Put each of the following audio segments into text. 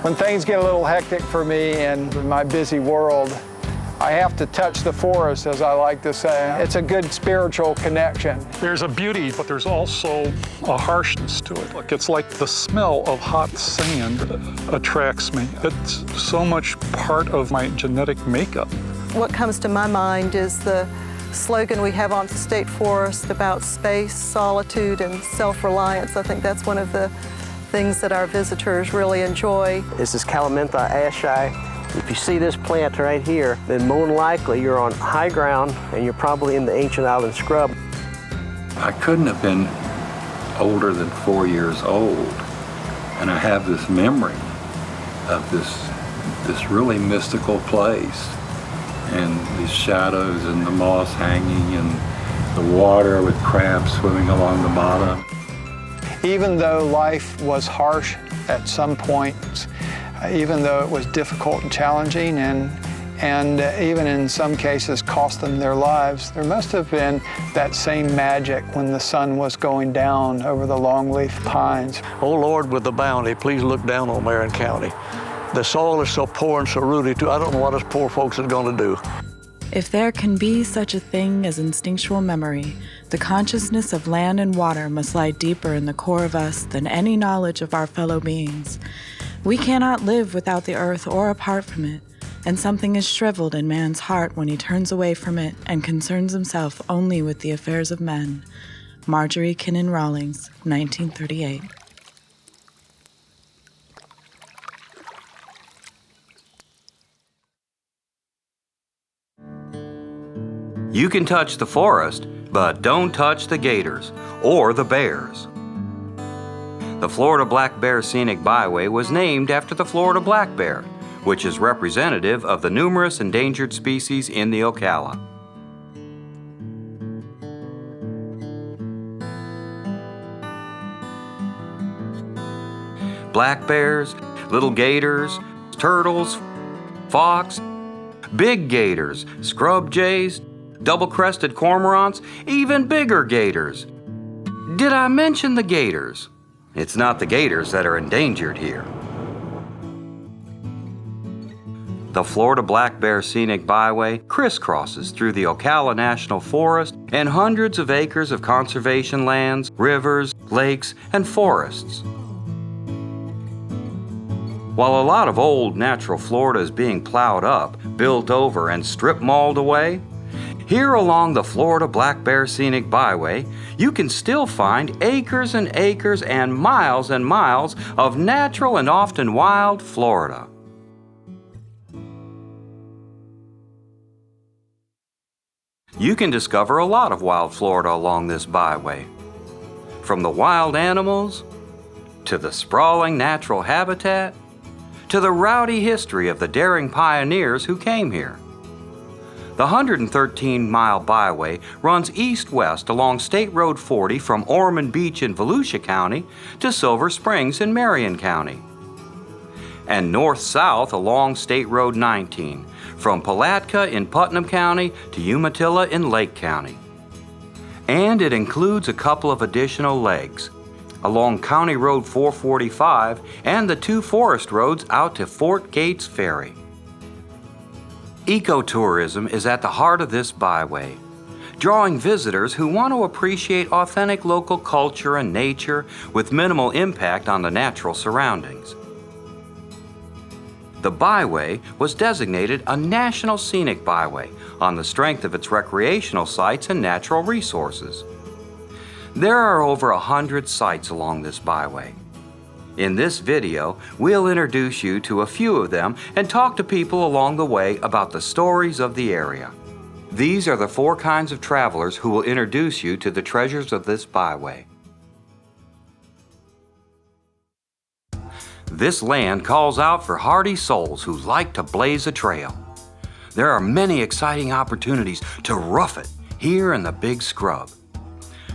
When things get a little hectic for me and in my busy world, I have to touch the forest, as I like to say. It's a good spiritual connection. There's a beauty, but there's also a harshness to it. It's like the smell of hot sand attracts me. It's so much part of my genetic makeup. What comes to my mind is the slogan we have on State Forest about space, solitude, and self-reliance. I think that's one of the things that our visitors really enjoy. This is Calamintha ashae. If you see this plant right here, then more than likely you're on high ground and you're probably in the ancient island scrub. I couldn't have been older than 4 years old, and I have this memory of this really mystical place, and these shadows and the moss hanging and the water with crabs swimming along the bottom. Even though life was harsh at some points, even though it was difficult and challenging and even in some cases cost them their lives, there must have been that same magic when the sun was going down over the longleaf pines. Oh Lord, with the bounty, please look down on Marion County. The soil is so poor and so rooty too. I don't know what us poor folks are going to do. If there can be such a thing as instinctual memory, the consciousness of land and water must lie deeper in the core of us than any knowledge of our fellow beings. We cannot live without the earth or apart from it, and something is shriveled in man's heart when he turns away from it and concerns himself only with the affairs of men. Marjorie Kinnan Rawlings, 1938. You can touch the forest, but don't touch the gators or the bears. The Florida Black Bear Scenic Byway was named after the Florida black bear, which is representative of the numerous endangered species in the Ocala. Black bears, little gators, turtles, fox, big gators, scrub jays, double-crested cormorants, even bigger gators. Did I mention the gators? It's not the gators that are endangered here. The Florida Black Bear Scenic Byway crisscrosses through the Ocala National Forest and hundreds of acres of conservation lands, rivers, lakes, and forests. While a lot of old natural Florida is being plowed up, built over, and strip mauled away, here along the Florida Black Bear Scenic Byway, you can still find acres and acres and miles of natural and often wild Florida. You can discover a lot of wild Florida along this byway. From the wild animals, to the sprawling natural habitat, to the rowdy history of the daring pioneers who came here. The 113-mile byway runs east-west along State Road 40 from Ormond Beach in Volusia County to Silver Springs in Marion County, and north-south along State Road 19 from Palatka in Putnam County to Umatilla in Lake County. And it includes a couple of additional legs along County Road 445 and the two forest roads out to Fort Gates Ferry. Ecotourism is at the heart of this byway, drawing visitors who want to appreciate authentic local culture and nature with minimal impact on the natural surroundings. The byway was designated a National Scenic Byway on the strength of its recreational sites and natural resources. There are over 100 sites along this byway. In this video, we'll introduce you to a few of them and talk to people along the way about the stories of the area. These are the 4 kinds of travelers who will introduce you to the treasures of this byway. This land calls out for hardy souls who like to blaze a trail. There are many exciting opportunities to rough it here in the Big Scrub.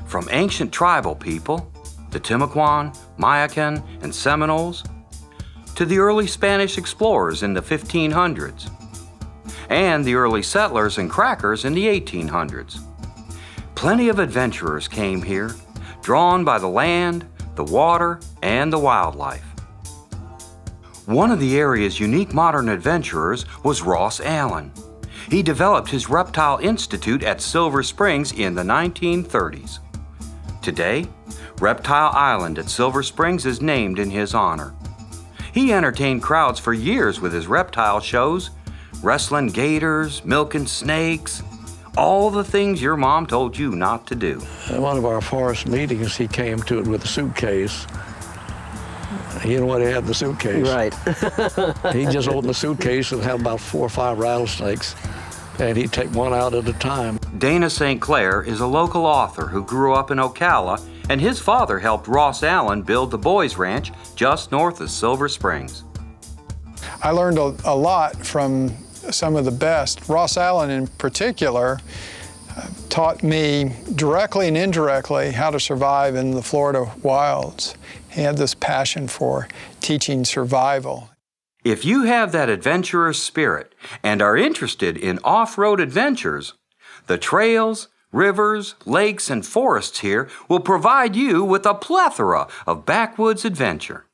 From ancient tribal people, the Timucuan, Mayacan, and Seminoles, to the early Spanish explorers in the 1500s, and the early settlers and crackers in the 1800s. Plenty of adventurers came here, drawn by the land, the water, and the wildlife. One of the area's unique modern adventurers was Ross Allen. He developed his Reptile Institute at Silver Springs in the 1930s. Today, Reptile Island at Silver Springs is named in his honor. He entertained crowds for years with his reptile shows, wrestling gators, milking snakes, all the things your mom told you not to do. At one of our forest meetings, he came to it with a suitcase. You know what he had in the suitcase? Right. He just opened the suitcase and had about 4 or 5 rattlesnakes, and he'd take one out at a time. Dana St. Clair is a local author who grew up in Ocala, and his father helped Ross Allen build the Boys Ranch just north of Silver Springs. I learned a lot from some of the best. Ross Allen in particular taught me directly and indirectly how to survive in the Florida wilds. He had this passion for teaching survival. If you have that adventurous spirit and are interested in off-road adventures, the trails, rivers, lakes, and forests here will provide you with a plethora of backwoods adventure.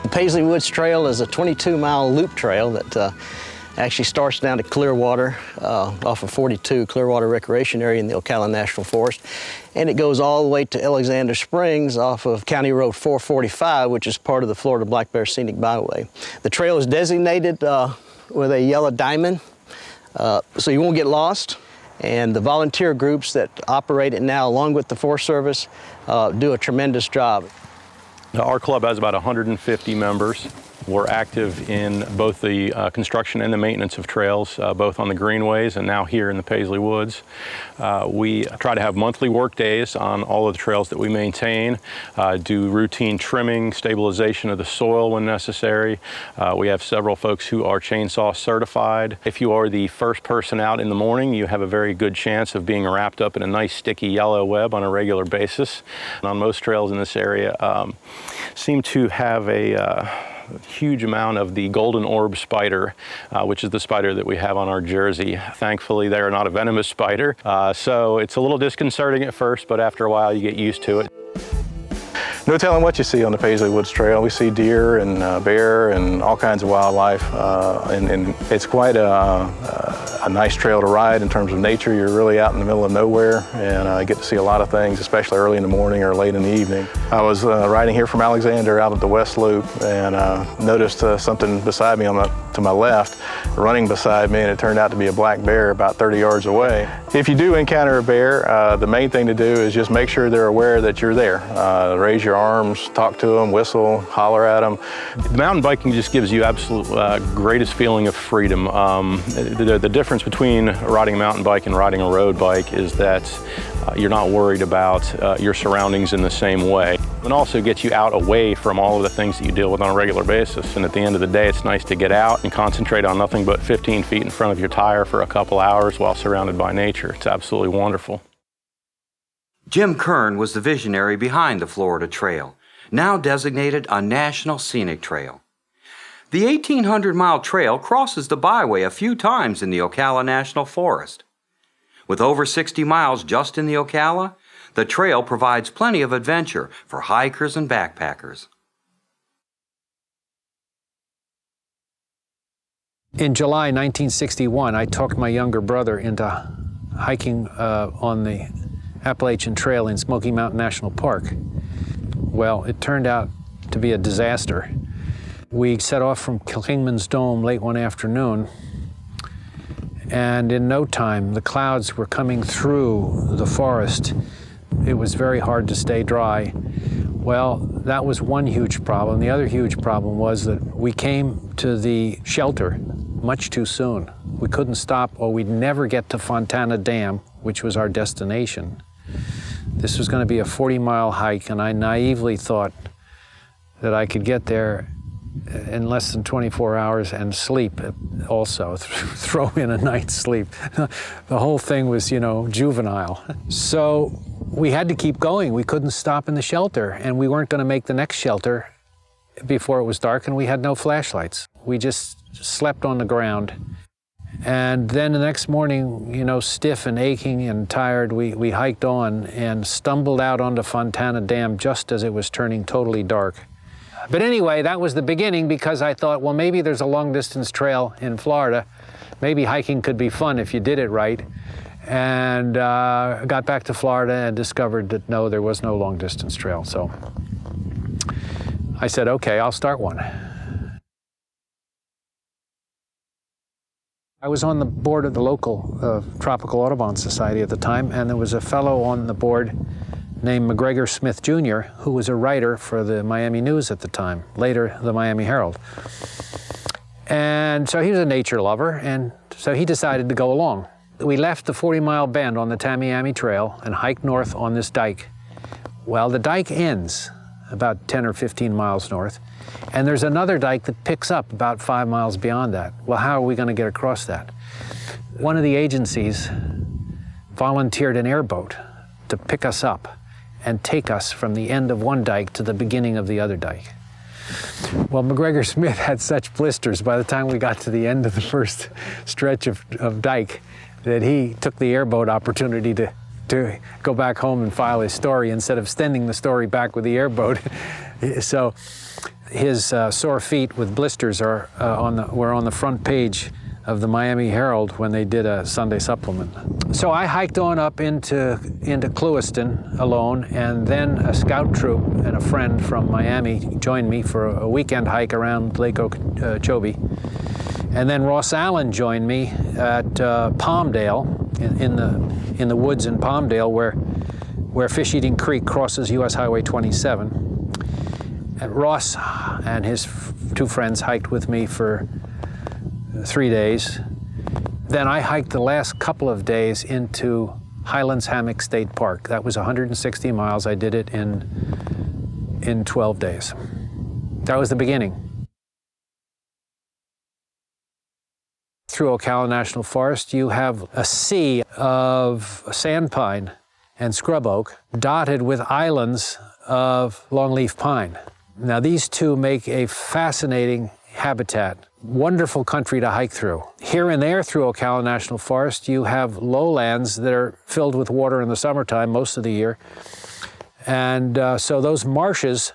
The Paisley Woods Trail is a 22-mile loop trail that actually starts down to Clearwater off of 42, Clearwater Recreation Area in the Ocala National Forest. And it goes all the way to Alexander Springs off of County Road 445, which is part of the Florida Black Bear Scenic Byway. The trail is designated with a yellow diamond, so you won't get lost. And the volunteer groups that operate it now, along with the Forest Service, do a tremendous job. Our club has about 150 members. We're active in both the construction and the maintenance of trails, both on the greenways and now here in the Paisley Woods. We try to have monthly work days on all of the trails that we maintain, do routine trimming, stabilization of the soil when necessary. We have several folks who are chainsaw certified. If you are the first person out in the morning, you have a very good chance of being wrapped up in a nice sticky yellow web on a regular basis. And on most trails in this area seem to have a huge amount of the golden orb spider, which is the spider that we have on our jersey. Thankfully, they are not a venomous spider, so it's a little disconcerting at first, but after a while you get used to it. No telling what you see on the Paisley Woods Trail. We see deer and bear and all kinds of wildlife, and it's quite a nice trail to ride in terms of nature. You're really out in the middle of nowhere and get to see a lot of things, especially early in the morning or late in the evening. I was riding here from Alexander out at the West Loop and noticed something beside me to my left, running beside me, and it turned out to be a black bear about 30 yards away. If you do encounter a bear, the main thing to do is just make sure they're aware that you're there. Raise your arms, talk to them, whistle, holler at them. Mountain biking just gives you absolute greatest feeling of freedom. The difference between riding a mountain bike and riding a road bike is that you're not worried about your surroundings in the same way. And also gets you out away from all of the things that you deal with on a regular basis. And at the end of the day, it's nice to get out and concentrate on nothing but 15 feet in front of your tire for a couple hours while surrounded by nature. It's absolutely wonderful. Jim Kern was the visionary behind the Florida Trail, now designated a National Scenic Trail. The 1,800-mile trail crosses the byway a few times in the Ocala National Forest. With over 60 miles just in the Ocala, the trail provides plenty of adventure for hikers and backpackers. In July 1961, I talked my younger brother into hiking on the Appalachian Trail in Smoky Mountain National Park. Well, it turned out to be a disaster. We set off from Kingman's Dome late one afternoon, and in no time, the clouds were coming through the forest. It was very hard to stay dry. Well, that was one huge problem. The other huge problem was that we came to the shelter much too soon. We couldn't stop, or we'd never get to Fontana Dam, which was our destination. This was going to be a 40-mile hike, and I naively thought that I could get there in less than 24 hours and sleep also, throw in a night's sleep. The whole thing was, you know, juvenile. So we had to keep going. We couldn't stop in the shelter, and we weren't going to make the next shelter before it was dark, and we had no flashlights. We just slept on the ground. And then the next morning, you know, stiff and aching and tired, we hiked on and stumbled out onto Fontana Dam just as it was turning totally dark. But anyway, that was the beginning, because I thought, well, maybe there's a long-distance trail in Florida. Maybe hiking could be fun if you did it right. And got back to Florida and discovered that no, there was no long-distance trail. So I said, okay, I'll start one. I was on the board of the local Tropical Audubon Society at the time, and there was a fellow on the board named McGregor Smith Jr., who was a writer for the Miami News at the time, later the Miami Herald. And so he was a nature lover, and so he decided to go along. We left the 40-mile bend on the Tamiami Trail and hiked north on this dike. Well, the dike ends about 10 or 15 miles north, and there's another dike that picks up about 5 miles beyond that. Well, how are we going to get across that? One of the agencies volunteered an airboat to pick us up and take us from the end of one dike to the beginning of the other dike. Well, McGregor Smith had such blisters by the time we got to the end of the first stretch of dike that he took the airboat opportunity to go back home and file his story instead of sending the story back with the airboat. So his sore feet with blisters were on the front page of the Miami Herald when they did a Sunday supplement. So I hiked on up into Clewiston alone, and then a scout troop and a friend from Miami joined me for a weekend hike around Lake Okeechobee. And then Ross Allen joined me at Palmdale, in the woods in Palmdale, where Fish Eating Creek crosses US Highway 27. And Ross and his two friends hiked with me for 3 days. Then I hiked the last couple of days into Highlands Hammock State Park. That was 160 miles. I did it in 12 days. That was the beginning. Through Ocala National Forest, you have a sea of sandpine and scrub oak dotted with islands of longleaf pine. Now, these two make a fascinating habitat. Wonderful country to hike through. Here and there through Ocala National Forest, you have lowlands that are filled with water in the summertime most of the year. And so those marshes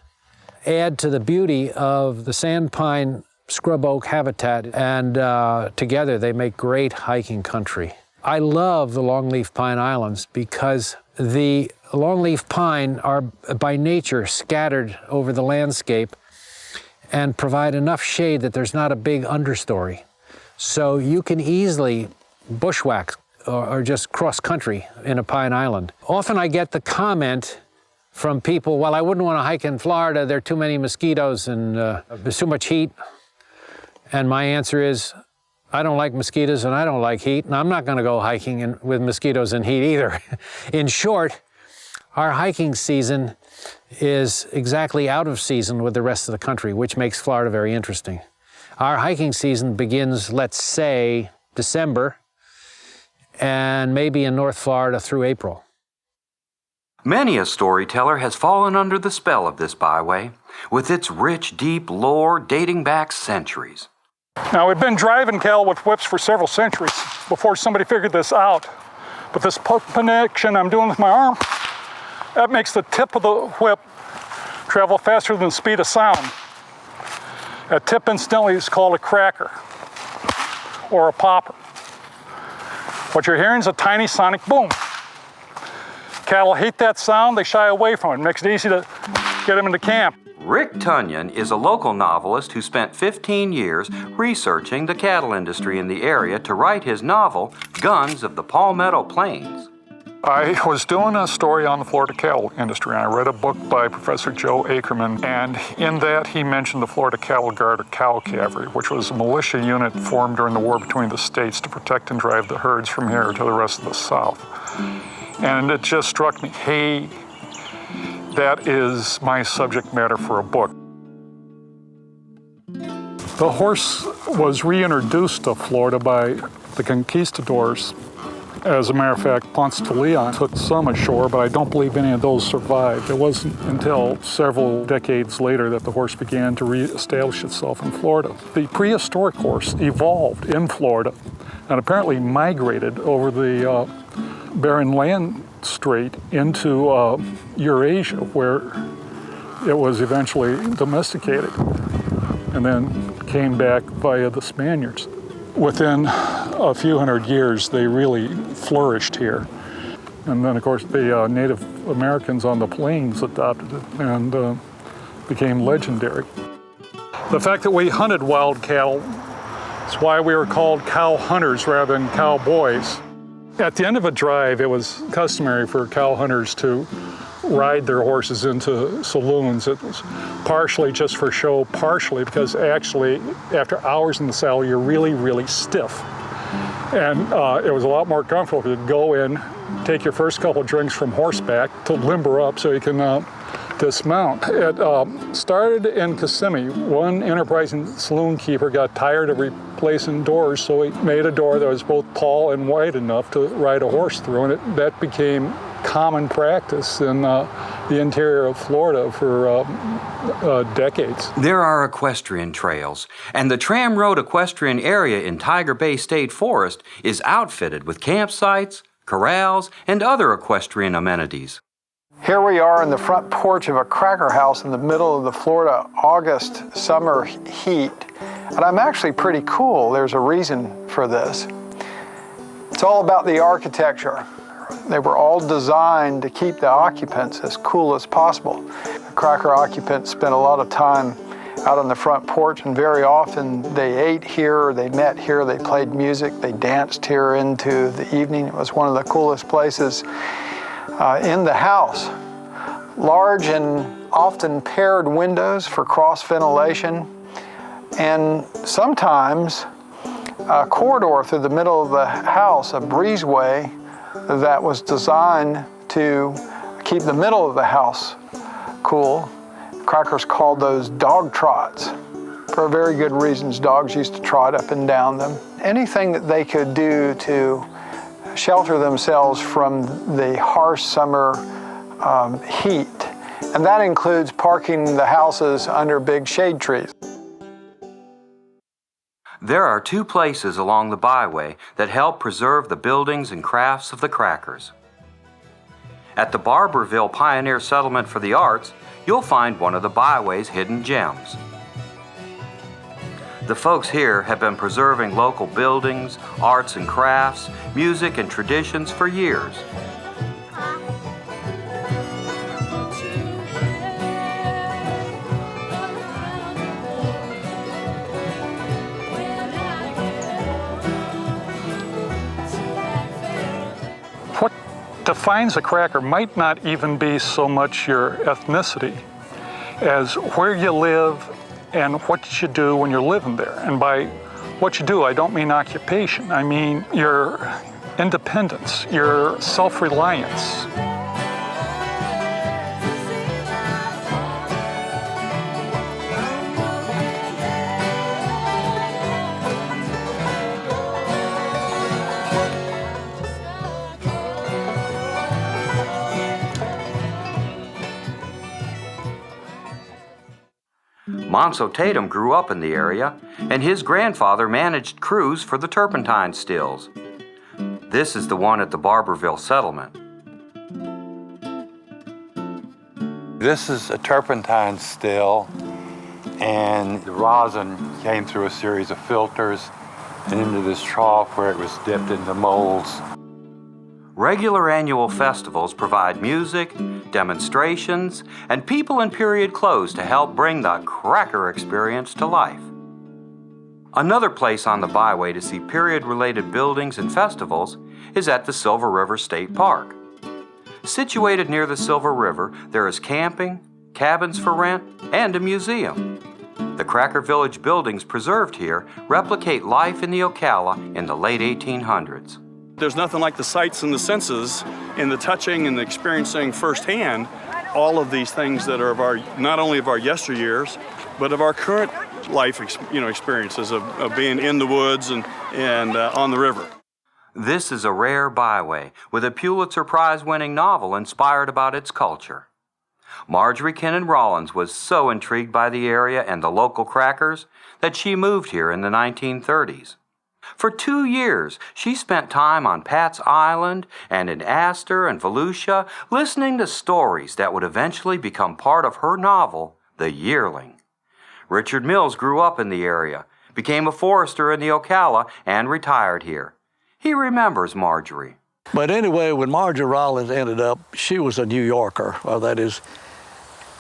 add to the beauty of the sandpine scrub oak habitat, and together they make great hiking country. I love the longleaf pine islands because the longleaf pine are by nature scattered over the landscape and provide enough shade that there's not a big understory. So you can easily bushwhack or just cross country in a pine island. Often I get the comment from people, well, I wouldn't want to hike in Florida, there are too many mosquitoes and there's too much heat. And my answer is, I don't like mosquitoes and I don't like heat, and I'm not going to go hiking with mosquitoes and heat either. In short, our hiking season is exactly out of season with the rest of the country, which makes Florida very interesting. Our hiking season begins, let's say, December, and maybe in North Florida through April. Many a storyteller has fallen under the spell of this byway, with its rich, deep lore dating back centuries. Now, we've been driving cattle with whips for several centuries before somebody figured this out. But this connection I'm doing with my arm, that makes the tip of the whip travel faster than the speed of sound. That tip, incidentally, is called a cracker or a popper. What you're hearing is a tiny sonic boom. Cattle hate that sound, they shy away from it. It makes it easy to get them into camp. Rick Tunyon is a local novelist who spent 15 years researching the cattle industry in the area to write his novel, Guns of the Palmetto Plains. I was doing a story on the Florida cattle industry, and I read a book by Professor Joe Ackerman, and in that he mentioned the Florida Cattle Guard, or Cow Cavalry, which was a militia unit formed during the war between the states to protect and drive the herds from here to the rest of the South. And it just struck me, hey, that is my subject matter for a book. The horse was reintroduced to Florida by the conquistadors. As a matter of fact, Ponce de Leon took some ashore, but I don't believe any of those survived. It wasn't until several decades later that the horse began to reestablish itself in Florida. The prehistoric horse evolved in Florida and apparently migrated over the barren land strait into Eurasia, where it was eventually domesticated and then came back via the Spaniards. Within a few hundred years, they really flourished here. And then, of course, the Native Americans on the plains adopted it and became legendary. The fact that we hunted wild cattle is why we were called cow hunters rather than cowboys. At the end of a drive, it was customary for cow hunters to ride their horses into saloons. It was partially just for show, partially because actually after hours in the saddle, you're really, really stiff. And it was a lot more comfortable if you'd go in, take your first couple drinks from horseback to limber up so you can dismount. It started in Kissimmee. One enterprising saloon keeper got tired of replacing doors, so he made a door that was both tall and wide enough to ride a horse through, and that became common practice in the interior of Florida for decades. There are equestrian trails, and the Tram Road Equestrian Area in Tiger Bay State Forest is outfitted with campsites, corrals, and other equestrian amenities. Here we are in the front porch of a cracker house in the middle of the Florida August summer heat. And I'm actually pretty cool. There's a reason for this. It's all about the architecture. They were all designed to keep the occupants as cool as possible. The cracker occupants spent a lot of time out on the front porch, and very often they ate here, they met here, they played music, they danced here into the evening. It was one of the coolest places in the house. Large and often paired windows for cross ventilation, and sometimes a corridor through the middle of the house, a breezeway that was designed to keep the middle of the house cool. Crackers called those dog trots. For very good reasons, dogs used to trot up and down them. Anything that they could do to shelter themselves from the harsh summer heat. And that includes parking the houses under big shade trees. There are two places along the byway that help preserve the buildings and crafts of the Crackers. At the Barberville Pioneer Settlement for the Arts, you'll find one of the byway's hidden gems. The folks here have been preserving local buildings, arts and crafts, music and traditions for years. What defines a cracker might not even be so much your ethnicity as where you live and what you do when you're living there. And by what you do, I don't mean occupation. I mean your independence, your self-reliance. Monso Tatum grew up in the area, and his grandfather managed crews for the turpentine stills. This is the one at the Barberville settlement. This is a turpentine still, and the rosin came through a series of filters and into this trough where it was dipped into molds. Regular annual festivals provide music, demonstrations, and people in period clothes to help bring the cracker experience to life. Another place on the byway to see period-related buildings and festivals is at the Silver River State Park. Situated near the Silver River, there is camping, cabins for rent, and a museum. The Cracker Village buildings preserved here replicate life in the Ocala in the late 1800s. There's nothing like the sights and the senses in the touching and the experiencing firsthand all of these things that are of our, not only of our yesteryears, but of our current life experiences of being in the woods and on the river. This is a rare byway with a Pulitzer Prize-winning novel inspired about its culture. Marjorie Kinnan Rollins was so intrigued by the area and the local crackers that she moved here in the 1930s. For 2 years, she spent time on Pat's Island and in Astor and Volusia, listening to stories that would eventually become part of her novel, The Yearling. Richard Mills grew up in the area, became a forester in the Ocala, and retired here. He remembers Marjorie. But anyway, when Marjorie Rollins ended up, she was a New Yorker, or that is,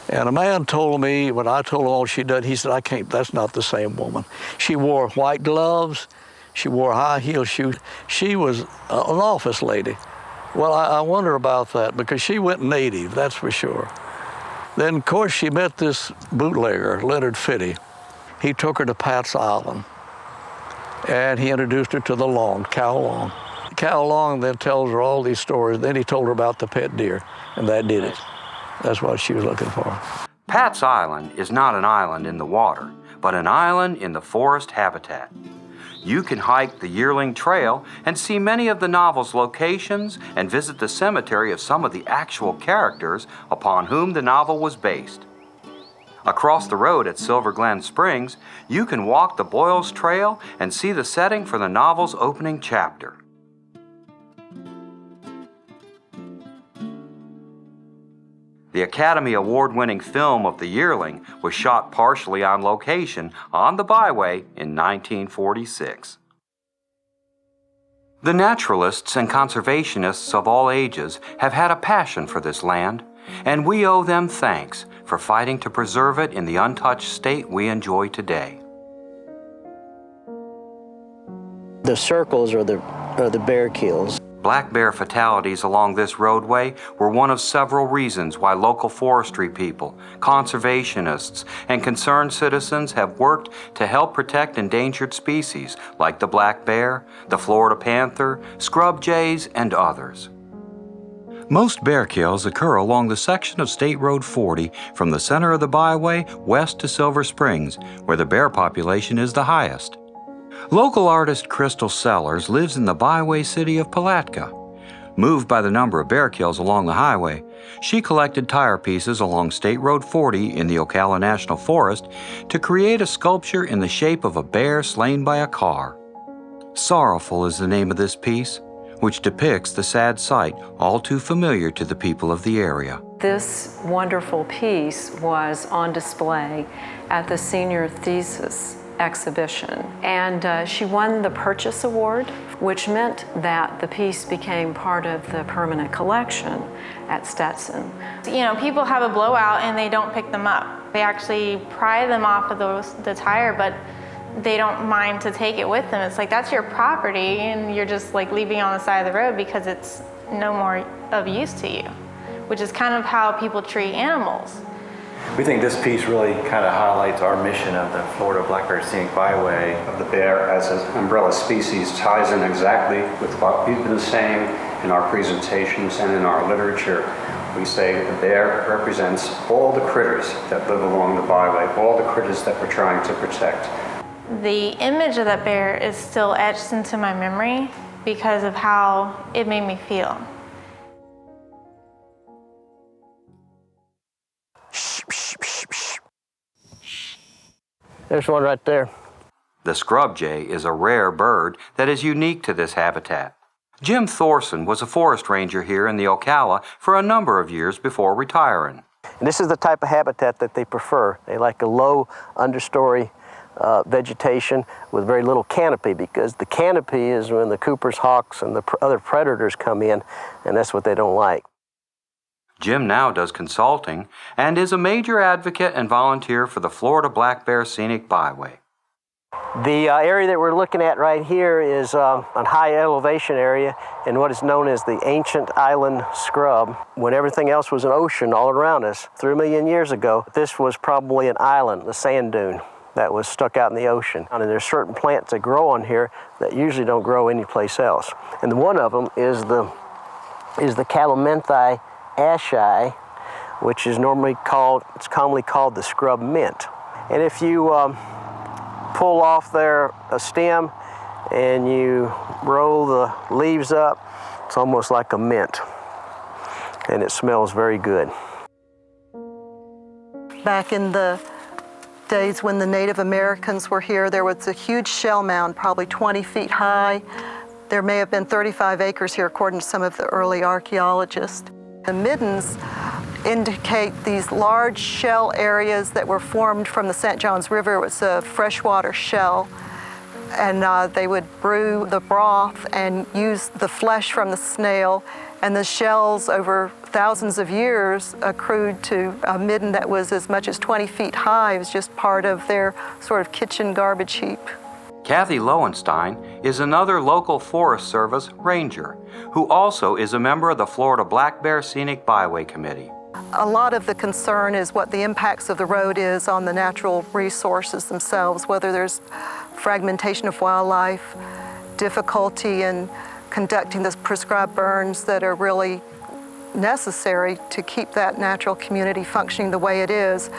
and a man told me, when I told him all she did, he said, I can't, that's not the same woman. She wore white gloves, she wore high heel shoes. She was an office lady. Well, I wonder about that, because she went native, that's for sure. Then, of course, she met this bootlegger, Leonard Fitty. He took her to Pat's Island, and he introduced her to the Long, Cal Long. Cal Long then tells her all these stories. Then he told her about the pet deer, and that did it. That's what she was looking for. Pat's Island is not an island in the water, but an island in the forest habitat. You can hike the Yearling Trail and see many of the novel's locations and visit the cemetery of some of the actual characters upon whom the novel was based. Across the road at Silver Glen Springs, you can walk the Boyles Trail and see the setting for the novel's opening chapter. The Academy Award-winning film of The Yearling was shot partially on location on the byway in 1946. The naturalists and conservationists of all ages have had a passion for this land, and we owe them thanks for fighting to preserve it in the untouched state we enjoy today. The circles are the bear kills. Black bear fatalities along this roadway were one of several reasons why local forestry people, conservationists, and concerned citizens have worked to help protect endangered species like the black bear, the Florida panther, scrub jays, and others. Most bear kills occur along the section of State Road 40 from the center of the byway west to Silver Springs, where the bear population is the highest. Local artist Crystal Sellers lives in the byway city of Palatka. Moved by the number of bear kills along the highway, she collected tire pieces along State Road 40 in the Ocala National Forest to create a sculpture in the shape of a bear slain by a car. Sorrowful is the name of this piece, which depicts the sad sight all too familiar to the people of the area. This wonderful piece was on display at the senior thesis exhibition, and she won the Purchase Award, which meant that the piece became part of the permanent collection at Stetson. You know, people have a blowout and they don't pick them up. They actually pry them off of the tire, but they don't mind to take it with them. It's like, that's your property, and you're just like leaving it on the side of the road because it's no more of use to you, which is kind of how people treat animals. We think this piece really kind of highlights our mission of the Florida Black Bear Scenic Byway. Of the bear as an umbrella species ties in exactly with what we've been saying in our presentations and in our literature. We say the bear represents all the critters that live along the byway, all the critters that we're trying to protect. The image of that bear is still etched into my memory because of how it made me feel. There's one right there. The scrub jay is a rare bird that is unique to this habitat. Jim Thorson was a forest ranger here in the Ocala for a number of years before retiring. And this is the type of habitat that they prefer. They like a low understory vegetation with very little canopy, because the canopy is when the Cooper's hawks and the other predators come in, and that's what they don't like. Jim now does consulting and is a major advocate and volunteer for the Florida Black Bear Scenic Byway. The area that we're looking at right here is a high elevation area in what is known as the ancient island scrub. When everything else was an ocean all around us 3 million years ago, this was probably an island, a sand dune that was stuck out in the ocean. And there's certain plants that grow on here that usually don't grow anyplace else. And one of them is the Calamenthae ashii, which is commonly called the scrub mint. And if you pull off there a stem and you roll the leaves up, it's almost like a mint, and it smells very good. Back in the days when the Native Americans were here, there was a huge shell mound, probably 20 feet high. There may have been 35 acres here, according to some of the early archaeologists. The middens indicate these large shell areas that were formed from the St. Johns River. It was a freshwater shell, and they would brew the broth and use the flesh from the snail, and the shells over thousands of years accrued to a midden that was as much as 20 feet high. It was just part of their sort of kitchen garbage heap. Kathy Lowenstein is another local Forest Service ranger who also is a member of the Florida Black Bear Scenic Byway Committee. A lot of the concern is what the impacts of the road is on the natural resources themselves, whether there's fragmentation of wildlife, difficulty in conducting the prescribed burns that are really necessary to keep that natural community functioning the way it is.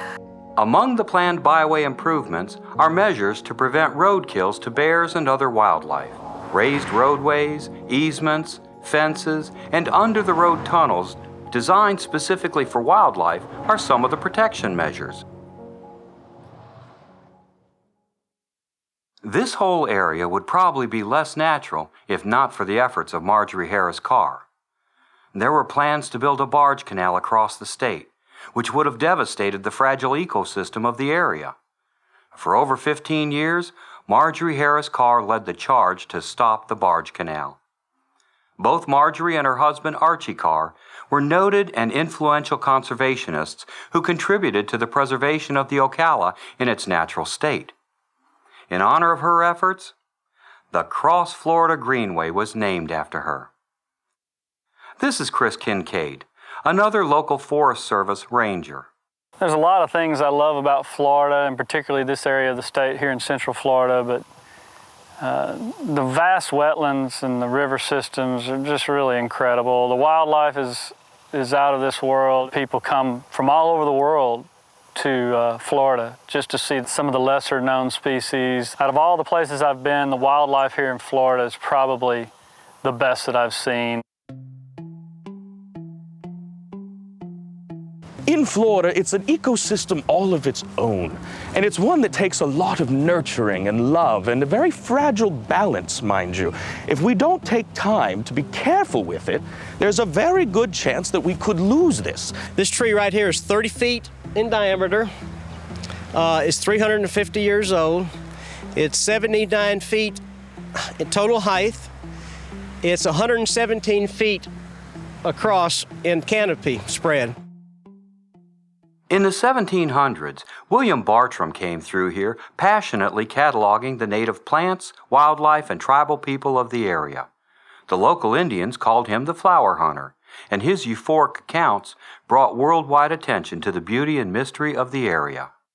Among the planned byway improvements are measures to prevent roadkills to bears and other wildlife. Raised roadways, easements, fences, and under-the-road tunnels designed specifically for wildlife are some of the protection measures. This whole area would probably be less natural if not for the efforts of Marjorie Harris Carr. There were plans to build a barge canal across the state, which would have devastated the fragile ecosystem of the area. For over 15 years, Marjorie Harris Carr led the charge to stop the barge canal. Both Marjorie and her husband Archie Carr were noted and influential conservationists who contributed to the preservation of the Ocala in its natural state. In honor of her efforts, the Cross Florida Greenway was named after her. This is Chris Kincaid, another local Forest Service ranger. There's a lot of things I love about Florida, and particularly this area of the state here in Central Florida, but the vast wetlands and the river systems are just really incredible. The wildlife is out of this world. People come from all over the world to Florida just to see some of the lesser known species. Out of all the places I've been, the wildlife here in Florida is probably the best that I've seen. In Florida, it's an ecosystem all of its own, and it's one that takes a lot of nurturing and love and a very fragile balance, mind you. If we don't take time to be careful with it, there's a very good chance that we could lose this. This tree right here is 30 feet in diameter. It's 350 years old. It's 79 feet in total height. It's 117 feet across in canopy spread. In the 1700s, William Bartram came through here passionately cataloging the native plants, wildlife, and tribal people of the area. The local Indians called him the flower hunter, and his euphoric accounts brought worldwide attention to the beauty and mystery of the area.